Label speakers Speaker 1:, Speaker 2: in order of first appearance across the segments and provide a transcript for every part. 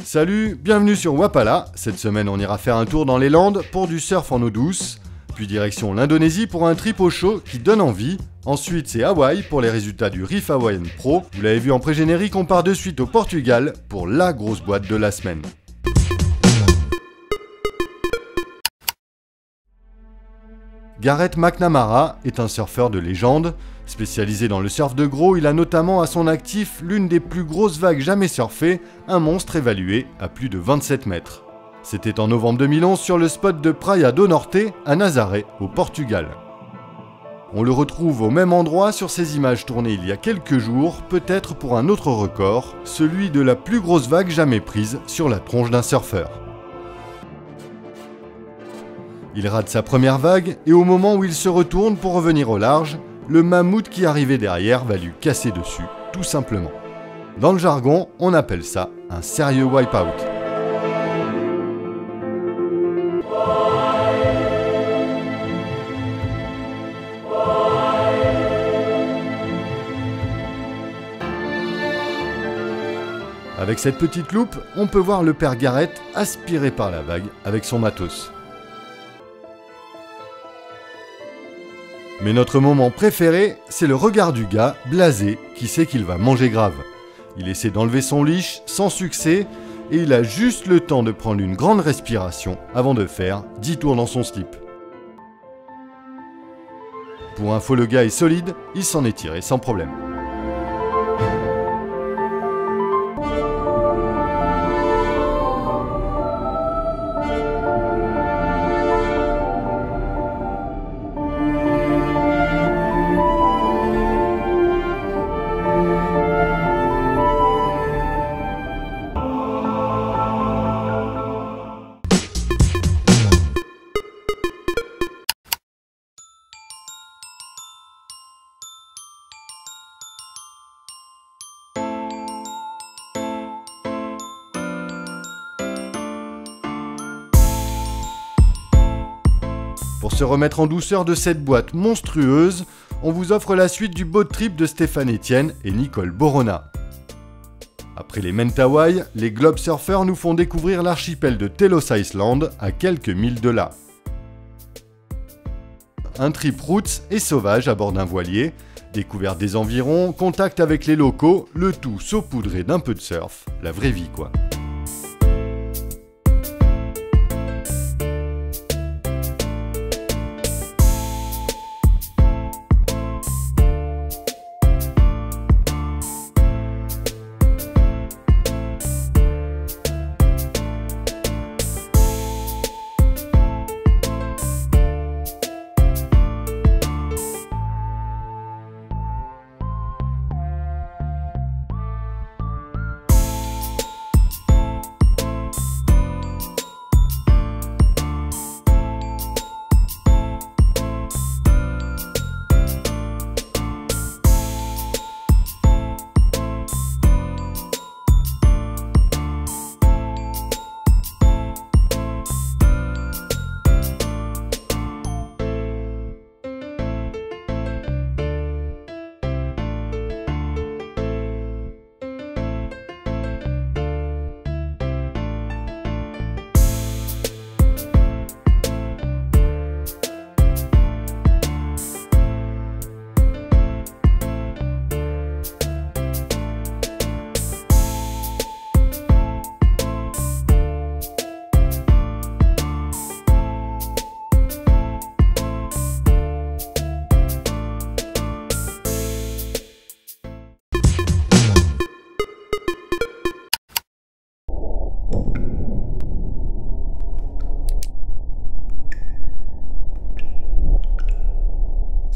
Speaker 1: Salut, bienvenue sur Wapala. Cette semaine, on ira faire un tour dans les Landes pour du surf en eau douce. Puis direction l'Indonésie pour un trip au chaud qui donne envie. Ensuite, c'est Hawaï pour les résultats du Reef Hawaiian Pro. Vous l'avez vu en pré-générique, on part de suite au Portugal pour la grosse boîte de la semaine. Gareth McNamara est un surfeur de légende. Spécialisé dans le surf de gros, il a notamment à son actif l'une des plus grosses vagues jamais surfées, un monstre évalué à plus de 27 mètres. C'était en novembre 2011 sur le spot de Praia do Norte, à Nazaré, au Portugal. On le retrouve au même endroit sur ces images tournées il y a quelques jours, peut-être pour un autre record, celui de la plus grosse vague jamais prise sur la tronche d'un surfeur. Il rate sa première vague et au moment où il se retourne pour revenir au large, le mammouth qui arrivait derrière va lui casser dessus, tout simplement. Dans le jargon, on appelle ça un sérieux wipe-out. Avec cette petite loupe, on peut voir le père Gareth aspiré par la vague avec son matos. Mais notre moment préféré, c'est le regard du gars, blasé, qui sait qu'il va manger grave. Il essaie d'enlever son leash, sans succès, et il a juste le temps de prendre une grande respiration avant de faire 10 tours dans son slip. Pour info, le gars est solide, il s'en est tiré sans problème. Pour se remettre en douceur de cette boîte monstrueuse, on vous offre la suite du boat trip de Stéphane Etienne et Nicole Borona. Après les Mentawai, les Globe Surfers nous font découvrir l'archipel de Telos Island à quelques milles de là. Un trip roots et sauvage à bord d'un voilier, découverte des environs, contact avec les locaux, le tout saupoudré d'un peu de surf, la vraie vie quoi.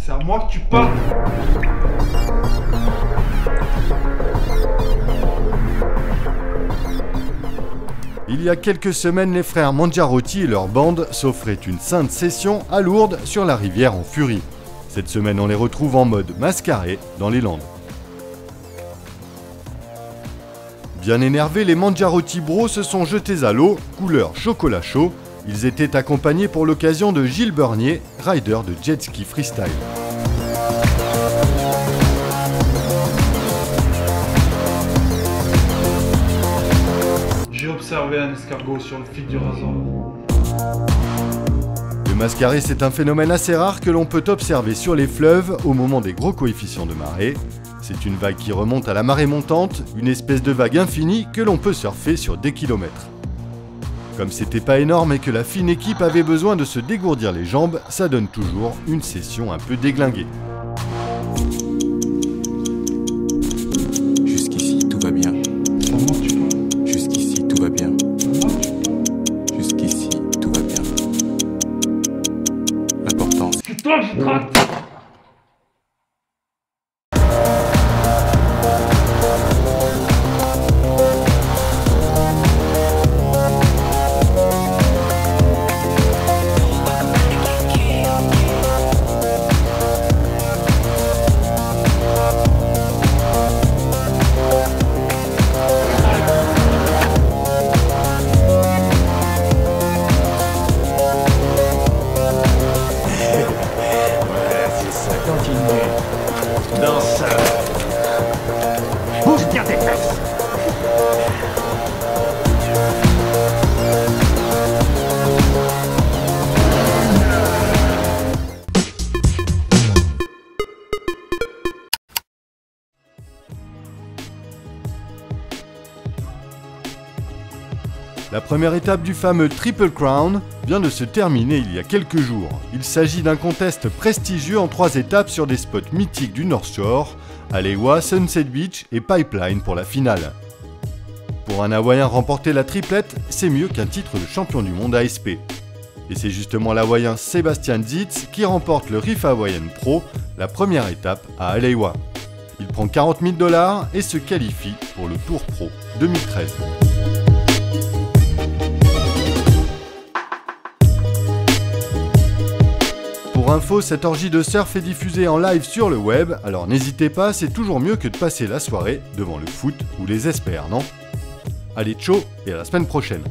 Speaker 2: C'est à moi que tu parles.
Speaker 1: Il y a quelques semaines, les frères Mangiarotti et leur bande s'offraient une sainte session à Lourdes sur la rivière en furie. Cette semaine, on les retrouve en mode mascaré dans les Landes. Bien énervés, les Mangiarotti Bros se sont jetés à l'eau, couleur chocolat chaud. Ils étaient accompagnés pour l'occasion de Gilles Bernier, rider de jet ski freestyle.
Speaker 2: J'ai observé observé un escargot sur le fil du rasoir.
Speaker 1: Le mascaré, c'est un phénomène assez rare que l'on peut observer sur les fleuves au moment des gros coefficients de marée. C'est une vague qui remonte à la marée montante, une espèce de vague infinie que l'on peut surfer sur des kilomètres. Comme c'était pas énorme et que la fine équipe avait besoin de se dégourdir les jambes, ça donne toujours une session un peu déglinguée.
Speaker 3: Jusqu'ici, tout va bien.
Speaker 2: C'est à moi que tu parles.
Speaker 3: Jusqu'ici, tout va bien.
Speaker 2: C'est à moi que tu parles.
Speaker 3: Jusqu'ici, tout va bien. L'important,
Speaker 2: C'est toi que je traque.
Speaker 4: Bouge bien tes fesses.
Speaker 1: La première étape du fameux Triple Crown vient de se terminer il y a quelques jours. Il s'agit d'un contest prestigieux en 3 étapes sur des spots mythiques du North Shore, Alewa, Sunset Beach et Pipeline pour la finale. Pour un Hawaïen remporter la triplette, c'est mieux qu'un titre de champion du monde ASP. Et c'est justement l'Hawaïen Sebastian Zitz qui remporte le Reef Hawaiian Pro, la première étape à Alewa. Il prend 40 000 $ et se qualifie pour le Tour Pro 2013. Pour info, cette orgie de surf est diffusée en live sur le web, alors n'hésitez pas, c'est toujours mieux que de passer la soirée devant le foot ou les espers, non ? Allez, ciao et à la semaine prochaine.